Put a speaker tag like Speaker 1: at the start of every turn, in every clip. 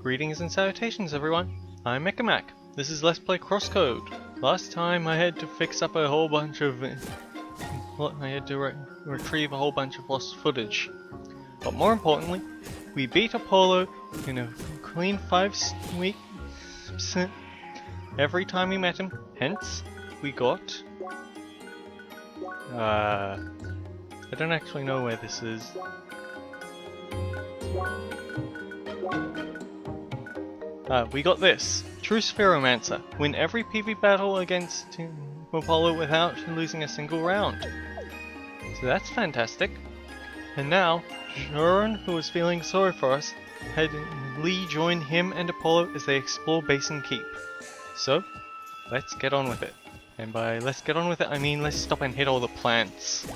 Speaker 1: Greetings and salutations everyone, I'm Mechamac. This is Let's Play Crosscode. Last time I had to fix up a whole bunch of... I had to retrieve a whole bunch of lost footage. But more importantly, we beat Apollo in a clean 5 weeks every time we met him. Hence, we got... I don't actually know where this is. We got this. True Spheromancer. Win every PV battle against Apollo without losing a single round. So that's fantastic. And now, Sharon, who was feeling sorry for us, had Lee join him and Apollo as they explore Basin Keep. So, let's get on with it. And by let's get on with it, I mean let's stop and hit all the plants.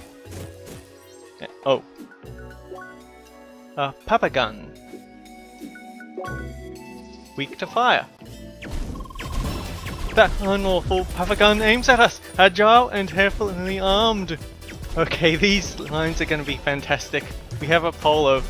Speaker 1: Oh. Papa Gun. Weak to fire. That unlawful Papa Gun aims at us, agile and heavily armed. Okay, these lines are going to be fantastic. We have Apollo.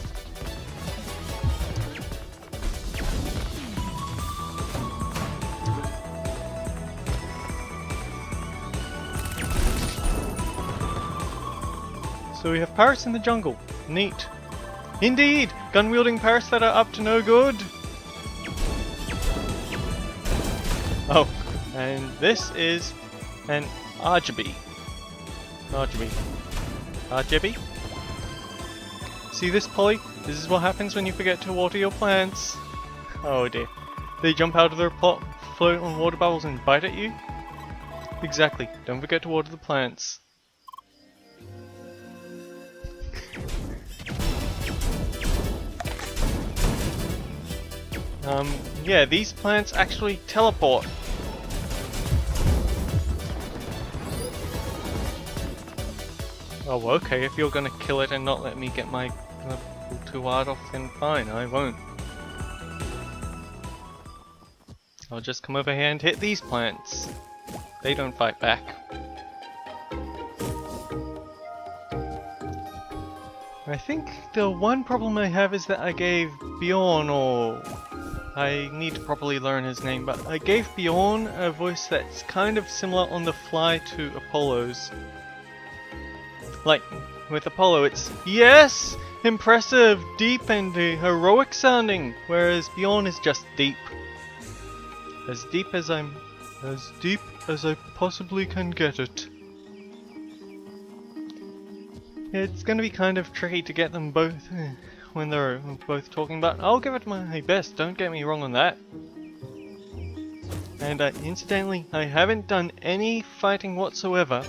Speaker 1: So we have parrots in the jungle. Neat. Indeed! Gun-wielding parrots that are up to no good! Oh, and this is an RGB. RGB? See this, Polly? This is what happens when you forget to water your plants. Oh dear. They jump out of their plot, float on water bubbles and bite at you? Exactly. Don't forget to water the plants. Yeah, these plants actually teleport. Oh, okay, if you're gonna kill it and not let me get my level 2 art off, then fine, I won't. I'll just come over here and hit these plants. They don't fight back. I think the one problem I have is that I gave Bjorn, or... I need to properly learn his name, but I gave Bjorn a voice that's kind of similar on the fly to Apollo's. Like, with Apollo it's, yes! Impressive, deep and heroic sounding, whereas Bjorn is just deep. As deep as I possibly can get it. It's gonna be kind of tricky to get them both when they're both talking, but I'll give it my best, don't get me wrong on that. And incidentally, I haven't done any fighting whatsoever.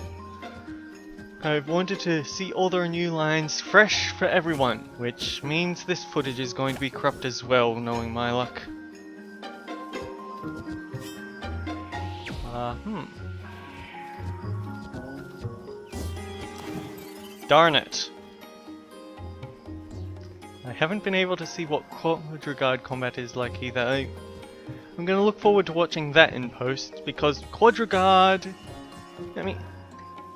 Speaker 1: I've wanted to see all their new lines fresh for everyone, which means this footage is going to be corrupt as well, knowing my luck. Darn it. I haven't been able to see what Quadriguard combat is like either. I'm gonna look forward to watching that in post, because Quadriguard... I mean,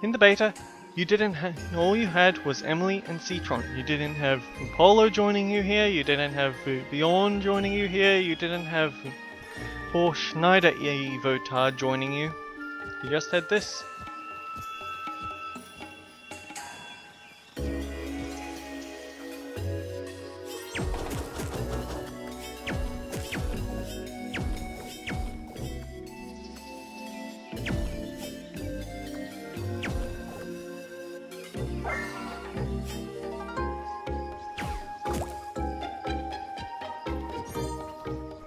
Speaker 1: in the beta, you didn't have... all you had was Emily and Citron. You didn't have Apollo joining you here, you didn't have Bjorn joining you here, you didn't have poor Schneider Evotard joining you. You just had this.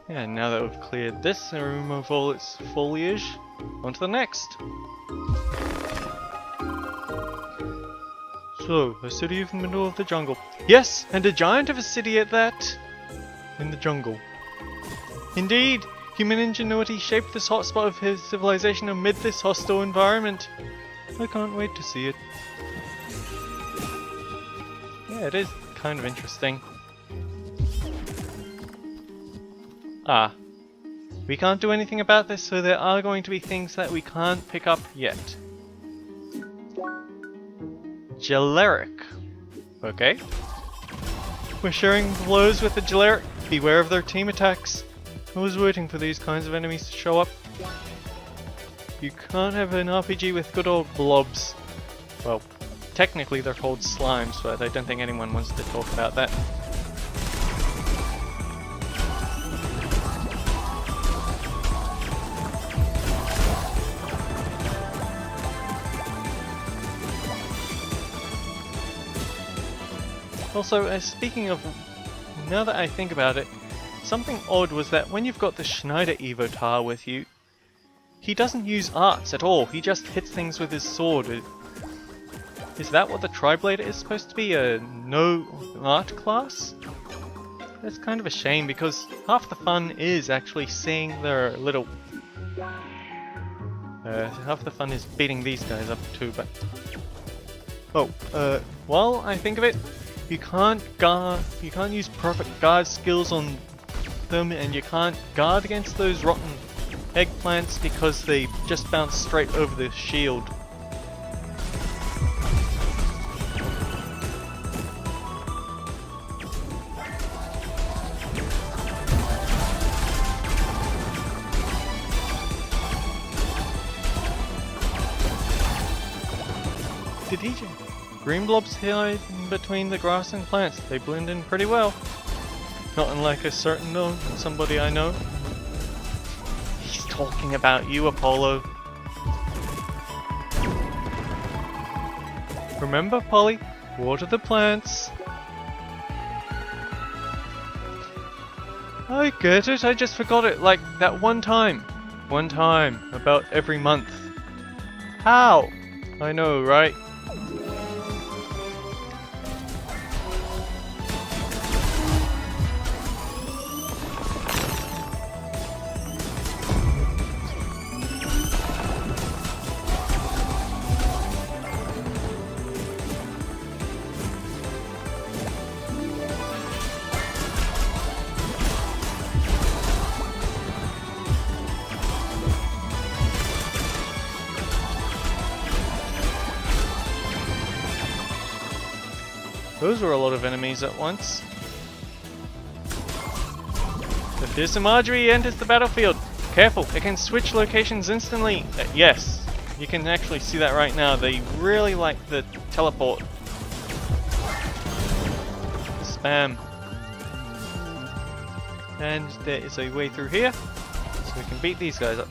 Speaker 1: And now that we've cleared this and removed all its foliage, on to the next. So, a city in the middle of the jungle. Yes, and a giant of a city at that! In the jungle. Indeed, human ingenuity shaped this hotspot of his civilization amid this hostile environment. I can't wait to see it. Yeah, it is kind of interesting. We can't do anything about this, so there are going to be things that we can't pick up yet. Geleric. Okay. We're sharing blows with the Geleric. beware of their team attacks. I was waiting for these kinds of enemies to show up. You can't have an RPG with good old blobs. Well, technically they're called slimes, but I don't think anyone wants to talk about that. Also, speaking of, now that I think about it, something odd was that when you've got the Schneider Evotar with you, he doesn't use arts at all, he just hits things with his sword. Is that what the Tri-Blader is supposed to be, a no art class? That's kind of a shame because half the fun is actually seeing their little... half the fun is beating these guys up too, but... Oh, while I think of it, you can't use perfect guard skills on them, and you can't guard against those rotten eggplants because they just bounce straight over the shield. Did he just... Green blobs hide in between the grass and plants. They blend in pretty well. Not unlike a certain somebody I know. He's talking about you, Apollo. Remember, Polly? Water the plants. I get it, I just forgot it like that one time. One time, about every month. How? I know, right? Those were a lot of enemies at once. The fearsome Marjorie enters the battlefield. Careful, it can switch locations instantly. Yes, you can actually see that right now. They really like the teleport. Spam. And there is a way through here, so we can beat these guys up.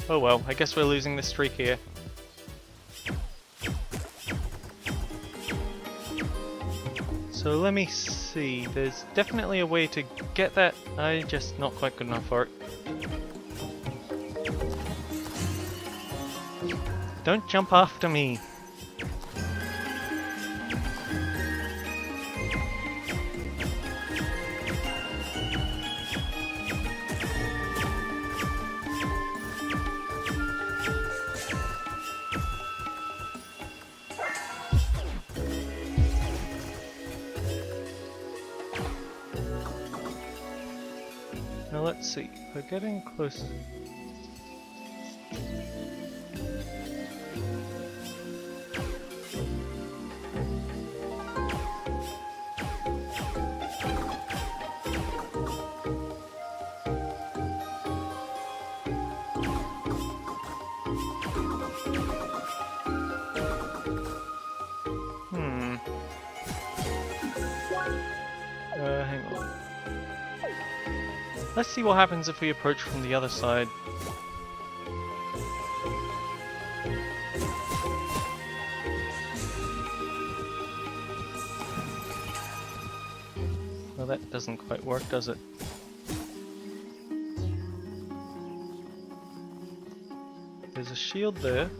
Speaker 1: Oh well, I guess we're losing the streak here. So let me see, there's definitely a way to get that, I'm just not quite good enough for it. Don't jump after me! Now let's see, we're getting close. Hang on. Let's see what happens if we approach from the other side. Well, that doesn't quite work, does it? There's a shield there.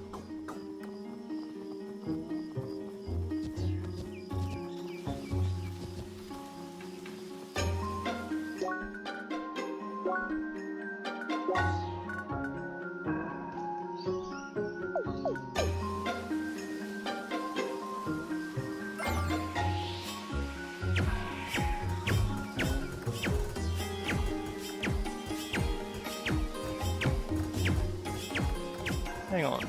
Speaker 1: Hang on.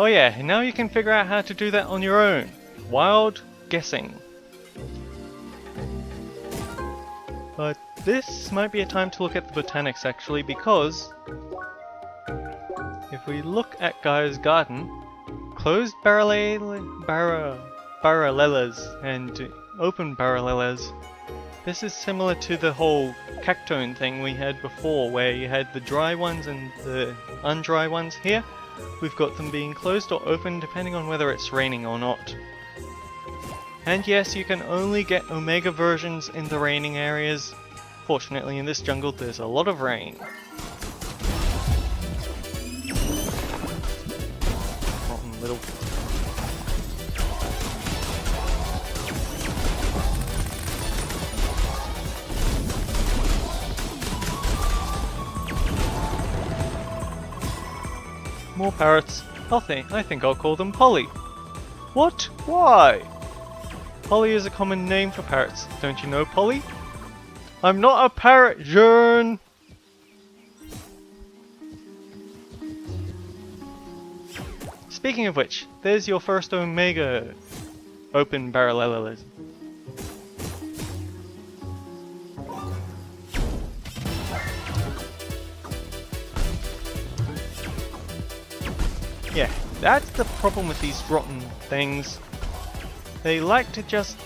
Speaker 1: Oh yeah, and now you can figure out how to do that on your own. Wild guessing. But this might be a time to look at the botanics actually, because if we look at Gaia's garden, closed barrelellas and open barrelellas, this is similar to the whole cactone thing we had before, where you had the dry ones and the undry ones. Here we've got them being closed or open depending on whether it's raining or not. And yes, you can only get Omega versions in the raining areas. Fortunately in this jungle there's a lot of rain. Rotten little... More parrots. I think I'll call them Polly. What? Why? Polly is a common name for parrots. Don't you know, Polly? I'm not a parrot, Jern! Speaking of which, there's your first Omega open parallelism. Yeah, that's the problem with these rotten things. They like to just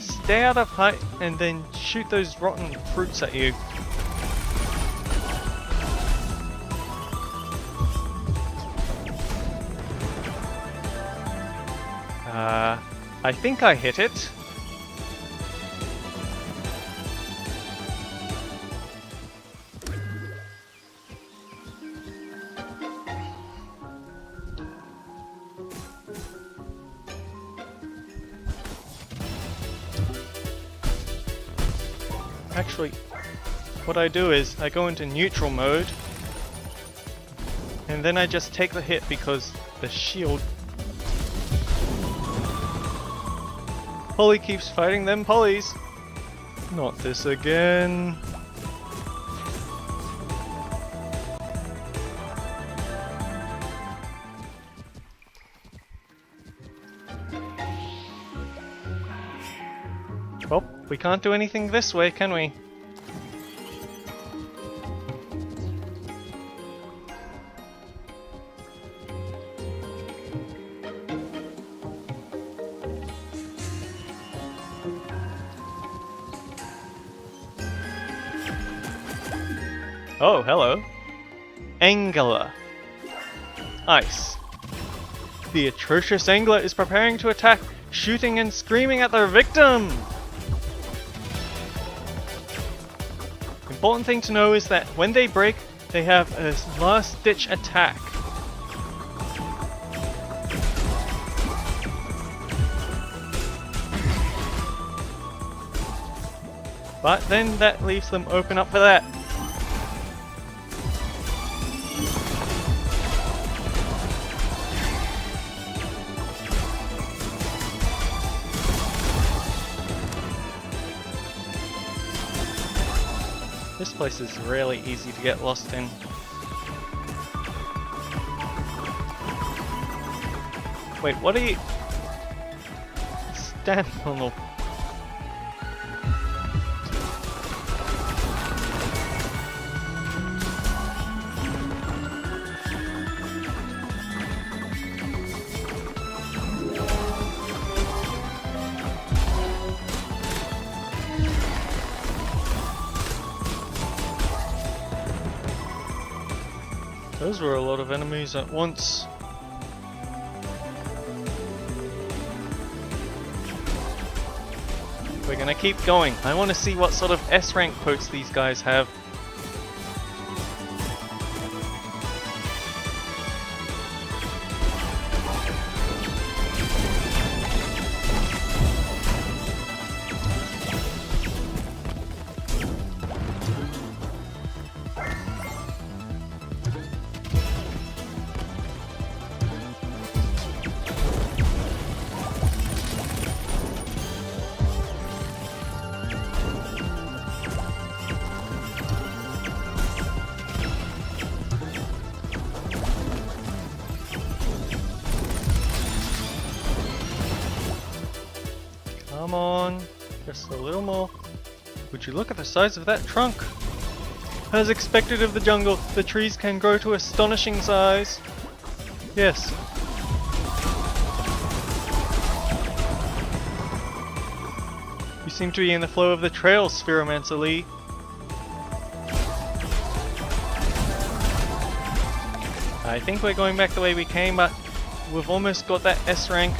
Speaker 1: stay out of height and then shoot those rotten fruits at you. I think I hit it. Actually, what I do is I go into neutral mode and then I just take the hit because the shield... Polly keeps fighting them Pollies! Not this again! Well, we can't do anything this way, can we? Oh, hello. Angler. Ice. The atrocious angler is preparing to attack, shooting and screaming at their victim! Important thing to know is that when they break, they have a last-ditch attack. But then that leaves them open up for that. This place is really easy to get lost in. Wait, what are you... Stand on the... Those were a lot of enemies at once. We're gonna keep going. I want to see what sort of S-rank quotes these guys have. Come on, just a little more. Would you look at the size of that trunk? As expected of the jungle, the trees can grow to astonishing size. Yes. You seem to be in the flow of the trail, Spheromancer Lee. I think we're going back the way we came, but we've almost got that S rank.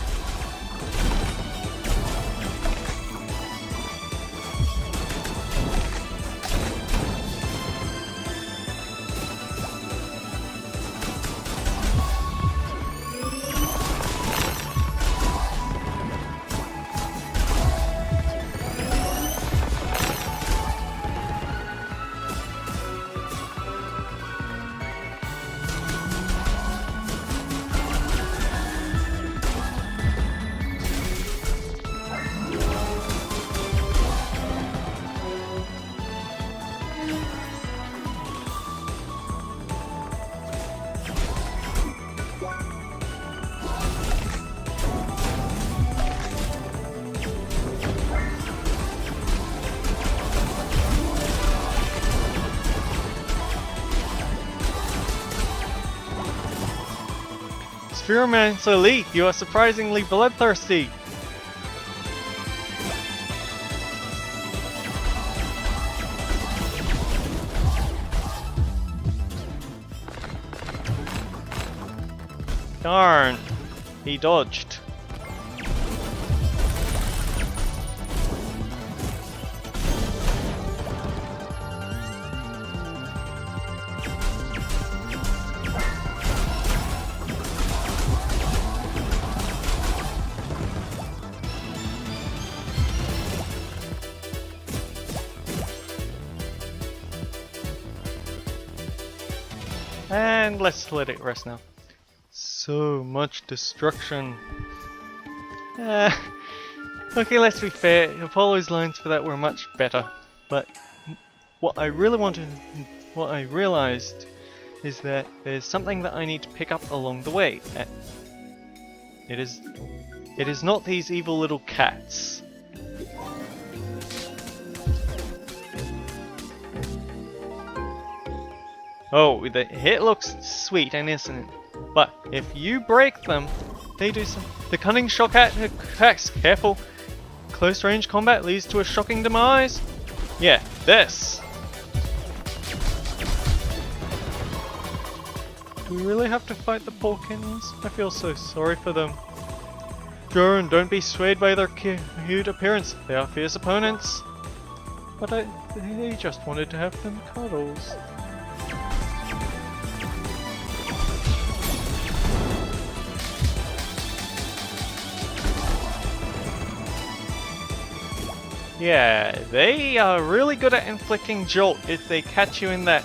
Speaker 1: Spheromancer Lee, you are surprisingly bloodthirsty. Darn, he dodged. And let's let it rest now. So much destruction. Okay, let's be fair. Apollo's lines for that were much better. But what I realized is that there's something that I need to pick up along the way. It is not these evil little cats. Oh, the hit looks sweet and innocent, but if you break them, they do some. The cunning shock attacks. Careful. Close range combat leads to a shocking demise. Yeah, this. Do we really have to fight the poor kittens? I feel so sorry for them. Joran, don't be swayed by their cute appearance. They are fierce opponents. But they just wanted to have them cuddles. Yeah, they are really good at inflicting jolt if they catch you in that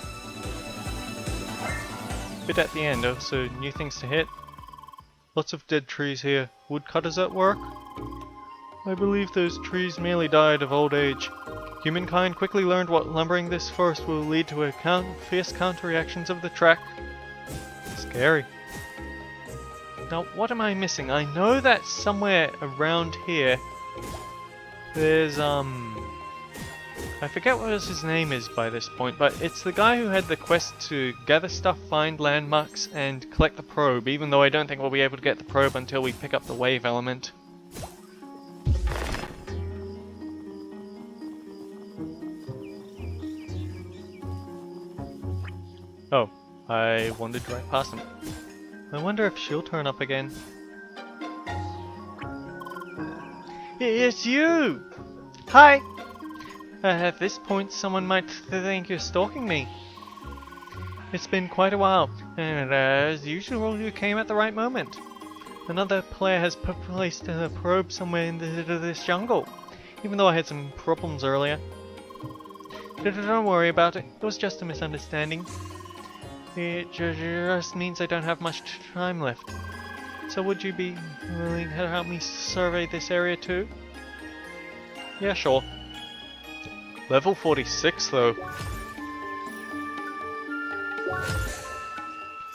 Speaker 1: bit at the end. So new things to hit. Lots of dead trees here. Woodcutters at work? I believe those trees merely died of old age. Humankind quickly learned what lumbering this forest will lead to fierce counter-reactions of the track. Scary. Now what am I missing? I know that somewhere around here there's, I forget what his name is by this point, but it's the guy who had the quest to gather stuff, find landmarks, and collect the probe, even though I don't think we'll be able to get the probe until we pick up the wave element. Oh, I wandered right past him. I wonder if she'll turn up again. It's you! Hi! At this point, someone might think you're stalking me. It's been quite a while, and as usual, you came at the right moment. Another player has placed a probe somewhere in this jungle, even though I had some problems earlier. Don't worry about it, it was just a misunderstanding. It just means I don't have much time left. So would you be willing to help me survey this area too? Yeah, sure. Level 46 though.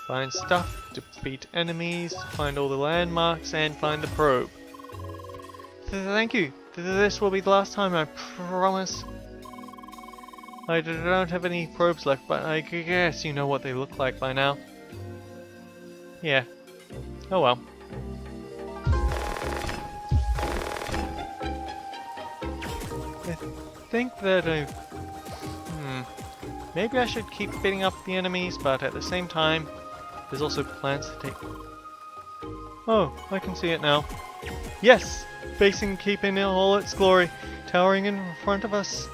Speaker 1: Find stuff, defeat enemies, find all the landmarks, and find the probe. Thank you. This will be the last time, I promise. I don't have any probes left, but I guess you know what they look like by now. Yeah. Oh well. I think that maybe I should keep beating up the enemies, but at the same time, there's also plans to take... Oh, I can see it now. Yes! Facing Keep in all its glory, towering in front of us.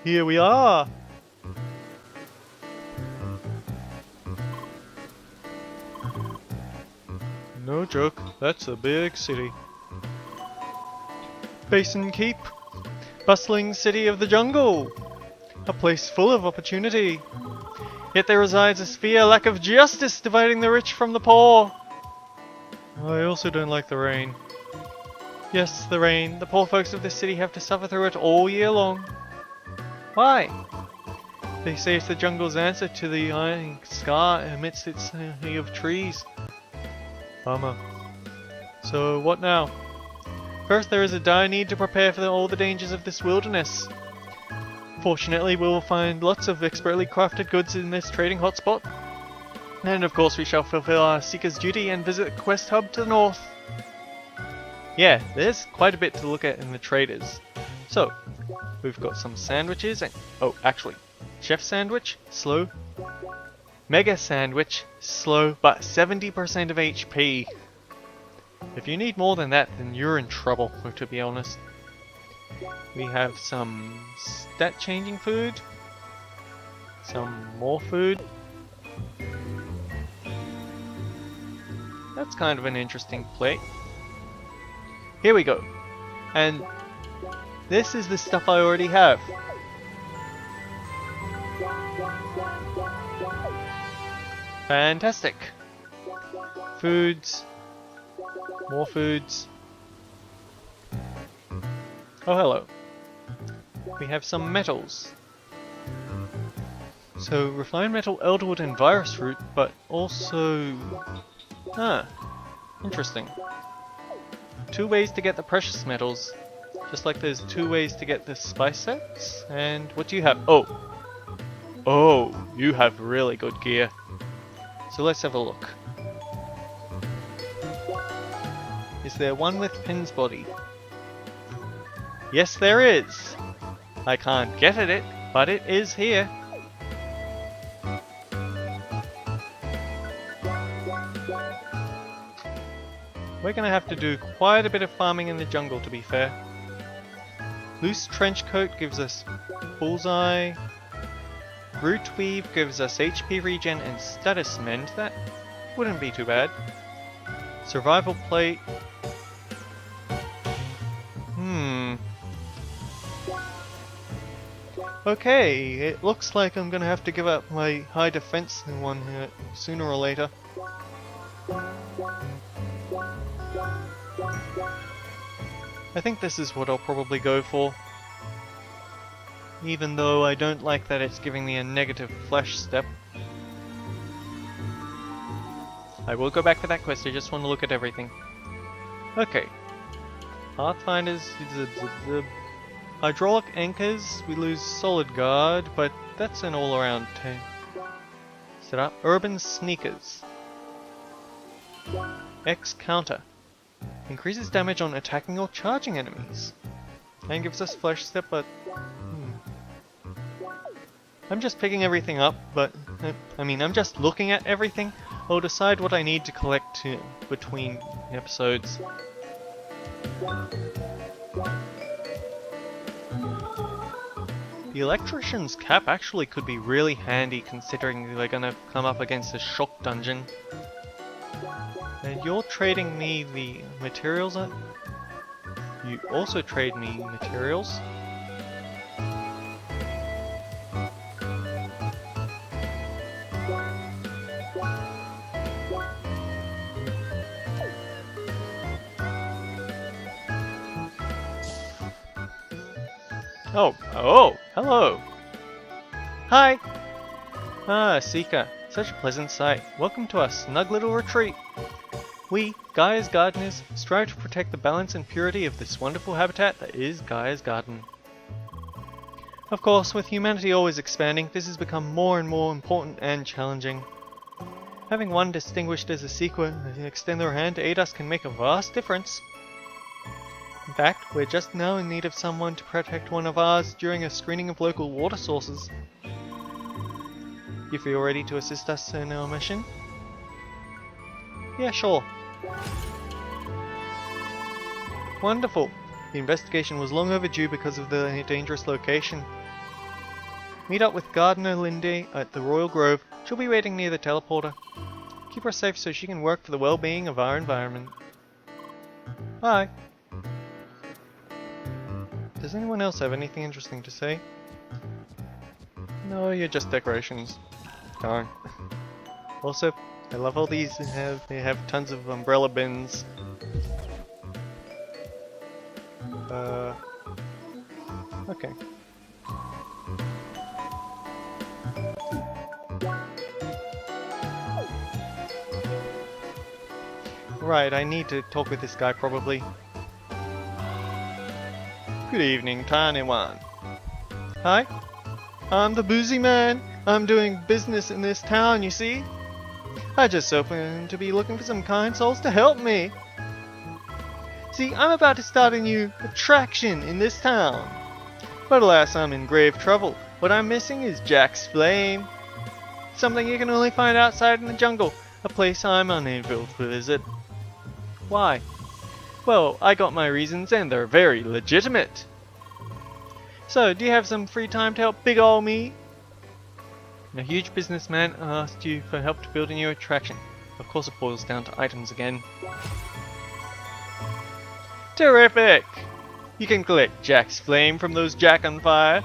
Speaker 1: Here we are! No joke, that's a big city. Basin Keep, bustling city of the jungle, a place full of opportunity. Yet there resides a severe lack of justice dividing the rich from the poor. I also don't like the rain. Yes, the rain. The poor folks of this city have to suffer through it all year long. Why? They say it's the jungle's answer to the iron sky amidst its sea of trees. Bummer. So what now? First, there is a dire need to prepare for all the dangers of this wilderness. Fortunately, we will find lots of expertly crafted goods in this trading hotspot. And of course, we shall fulfill our seeker's duty and visit the quest hub to the north. Yeah, there's quite a bit to look at in the traders. So, we've got some sandwiches and... Oh, actually, chef sandwich, slow. Mega sandwich, slow, but 70% of HP. If you need more than that, then you're in trouble, to be honest. We have some stat changing food. Some more food. That's kind of an interesting plate. Here we go. And this is the stuff I already have. Fantastic. Foods. More foods. Oh, hello. We have some metals. So, refined metal, elderwood and virus root, but also... Ah, interesting. 2 ways to get the precious metals. Just like there's 2 ways to get the spice sets. And what do you have? Oh! Oh, you have really good gear. So let's have a look. Is there one with Pin's body? Yes, there is! I can't get at it, but it is here. We're gonna have to do quite a bit of farming in the jungle, to be fair. Loose trench coat gives us bullseye. Root weave gives us HP regen and status mend. That wouldn't be too bad. Survival plate. Okay, it looks like I'm gonna have to give up my high defense one sooner or later. I think this is what I'll probably go for. Even though I don't like that it's giving me a negative flash step. I will go back for that quest, I just want to look at everything. Okay. Pathfinders, hydraulic anchors, we lose solid guard, but that's an all-around tank. Set up urban sneakers. X counter. Increases damage on attacking or charging enemies. And gives us flash step, but... I'm just picking everything up, but... I'm just looking at everything. I'll decide what I need to collect between episodes. The electrician's cap actually could be really handy considering we're gonna come up against a shock dungeon. And you're trading me the materials? You also trade me materials? Oh, hello! Hi! Ah, Seeker. Such a pleasant sight. Welcome to our snug little retreat. We, Gaia's gardeners, strive to protect the balance and purity of this wonderful habitat that is Gaia's garden. Of course, with humanity always expanding, this has become more and more important and challenging. Having one distinguished as a seeker extend their hand to aid us can make a vast difference. In fact, we're just now in need of someone to protect one of ours during a screening of local water sources. You feel ready to assist us in our mission? Yeah, sure. Wonderful. The investigation was long overdue because of the dangerous location. Meet up with Gardener Lindy at the Royal Grove. She'll be waiting near the teleporter. Keep her safe so she can work for the well-being of our environment. Bye. Does anyone else have anything interesting to say? No, you're just decorations. Darn. Also, I love all these. They have tons of umbrella bins. Okay. Right, I need to talk with this guy probably. Good evening, Tiny One. Hi? I'm the boozy man. I'm doing business in this town, you see? I just happen to be looking for some kind souls to help me. See, I'm about to start a new attraction in this town. But alas, I'm in grave trouble. What I'm missing is Jack's flame. Something you can only find outside in the jungle, a place I'm unable to visit. Why? Well, I got my reasons and they're very legitimate. So, do you have some free time to help big ol' me? A huge businessman asked you for help to build a new attraction. Of course it boils down to items again. Terrific! You can collect Jack's flame from those Jack on fire.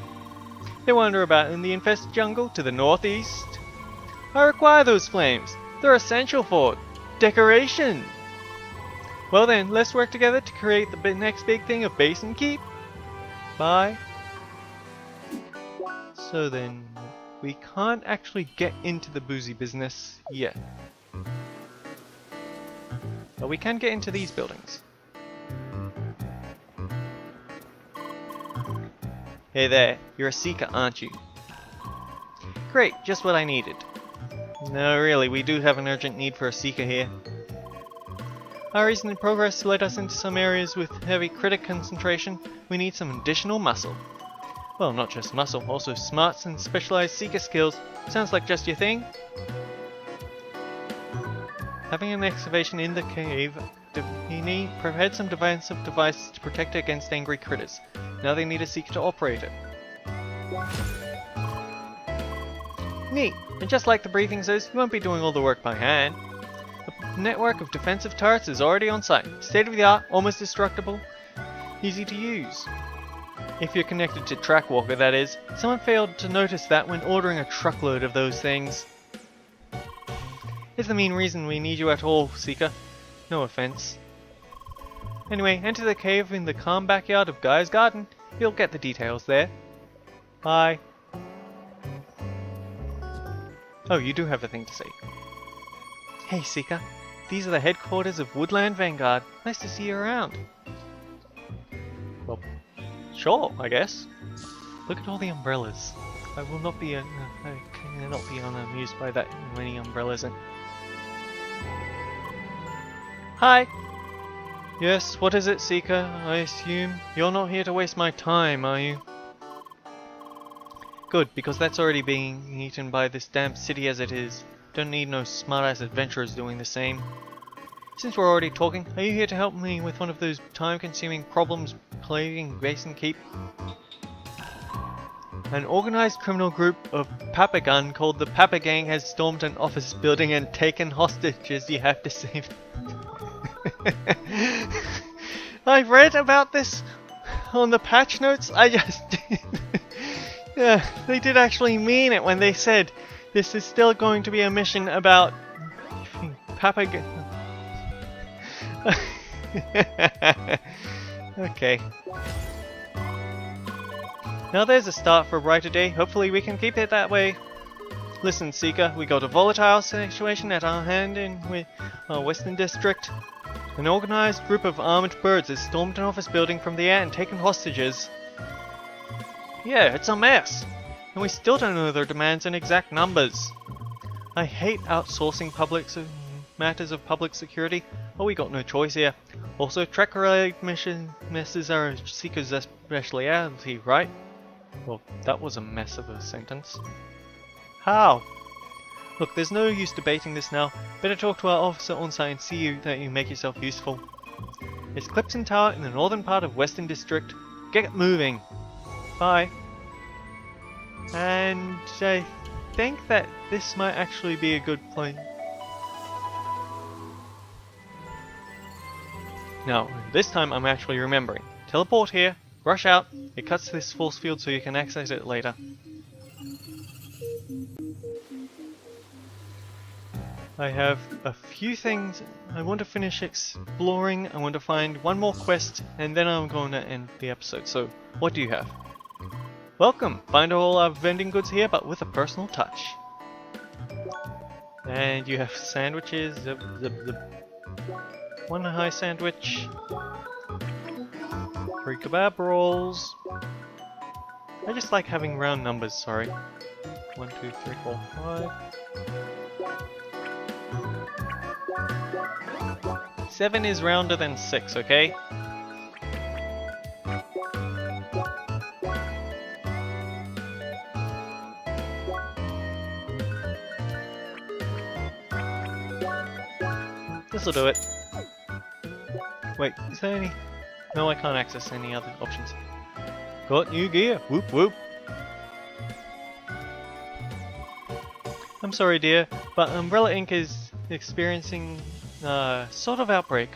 Speaker 1: They wander about in the infested jungle to the northeast. I require those flames. They're essential for decoration. Well then, let's work together to create the next big thing of Basin Keep. Bye. So then, we can't actually get into the boozy business yet. But we can get into these buildings. Hey there, you're a seeker, aren't you? Great, just what I needed. No, really, we do have an urgent need for a seeker here. Our recent progress led us into some areas with heavy critic concentration. We need some additional muscle. Well, not just muscle, also smarts and specialized seeker skills. Sounds like just your thing? Having an excavation in the cave, he prepared some defensive devices to protect it against angry critters. Now they need a seeker to operate it. Neat! And just like the briefing says, you won't be doing all the work by hand. A network of defensive turrets is already on site. State of the art, almost destructible, easy to use. If you're connected to Trackwalker, that is. Someone failed to notice that when ordering a truckload of those things. It's the main reason we need you at all, Seeker. No offense. Anyway, enter the cave in the calm backyard of Gaia's garden. You'll get the details there. Bye. Oh, you do have a thing to say. Hey, Seeker. These are the headquarters of Woodland Vanguard. Nice to see you around. Well, sure, I guess. Look at all the umbrellas. I will not be I cannot be unamused by that many umbrellas. Hi! Yes, what is it, Seeker? I assume you're not here to waste my time, are you? Good, because that's already being eaten by this damn city as it is. Don't need no smart-ass adventurers doing the same. Since we're already talking, are you here to help me with one of those time-consuming problems plaguing Basin Keep? An organized criminal group of Papagun called the Papa Gang has stormed an office building and taken hostages. You have to save I've read about this on the patch notes. I just yeah, they did actually mean it when they said this is still going to be a mission about Papagun. Okay. Now there's a start for a brighter day. Hopefully we can keep it that way. Listen, Seeker, we got a volatile situation at our hand in Western District. An organized group of armored birds has stormed an office building from the air and taken hostages. Yeah, it's a mess. And we still don't know their demands and exact numbers. I hate outsourcing matters of public security, but we got no choice here. Also, track-related messes are Seeker's speciality, right? Well, that was a mess of a sentence. How? Look, there's no use debating this now. Better talk to our officer on site and see that you make yourself useful. It's Clipson Tower in the northern part of Western District. Get moving. Bye. And I think that this might actually be a good point. Now, this time I'm actually remembering. Teleport here, rush out, it cuts this force field so you can access it later. I have a few things I want to finish exploring. I want to find one more quest and then I'm going to end the episode. So, what do you have? Welcome! Find all our vending goods here but with a personal touch. And you have sandwiches, one high sandwich, 3 kebab rolls. I just like having round numbers, sorry. 1, 2, 3, 4, 5. 7 is rounder than 6, okay? This'll do it. Wait, is there any? No, I can't access any other options. Got new gear! Whoop whoop! I'm sorry dear, but Umbrella Inc. is experiencing sort of outbreak.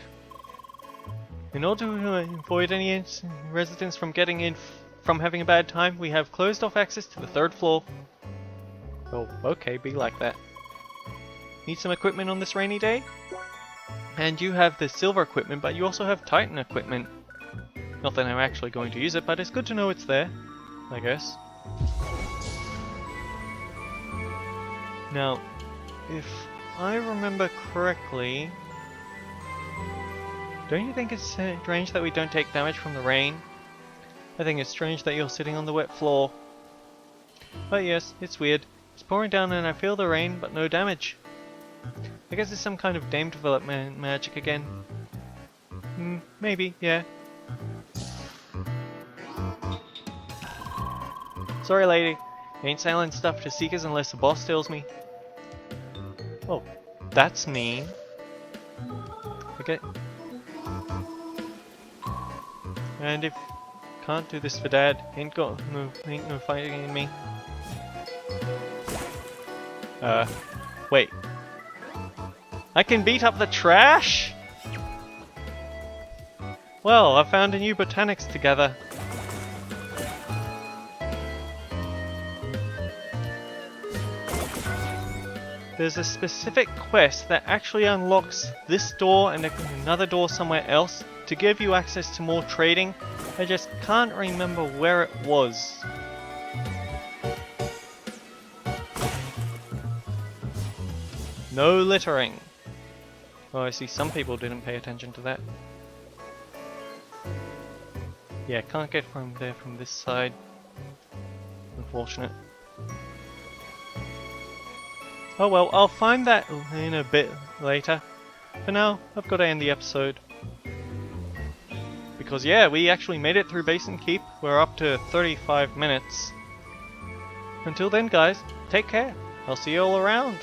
Speaker 1: In order to avoid any residents from getting in from having a bad time, we have closed off access to the 3rd floor. Oh, okay, be like that. Need some equipment on this rainy day? And you have the silver equipment, but you also have Titan equipment. Not that I'm actually going to use it, but it's good to know it's there, I guess. Now, if I remember correctly, don't you think it's strange that we don't take damage from the rain? I think it's strange that you're sitting on the wet floor. But yes, it's weird. It's pouring down and I feel the rain, but no damage. I guess it's some kind of game development magic again. Maybe, yeah. Sorry lady, ain't selling stuff to Seekers unless the boss tells me. Oh, that's mean. Okay. And if can't do this for Dad, ain't no fighting in me. Wait. I can beat up the trash? Well, I found a new botanics together. There's a specific quest that actually unlocks this door and another door somewhere else to give you access to more trading. I just can't remember where it was. No littering. Oh, I see some people didn't pay attention to that. Yeah, can't get from there from this side. Unfortunate. Oh well, I'll find that in a bit later. For now, I've got to end the episode. Because yeah, we actually made it through Basin Keep. We're up to 35 minutes. Until then guys, take care. I'll see you all around.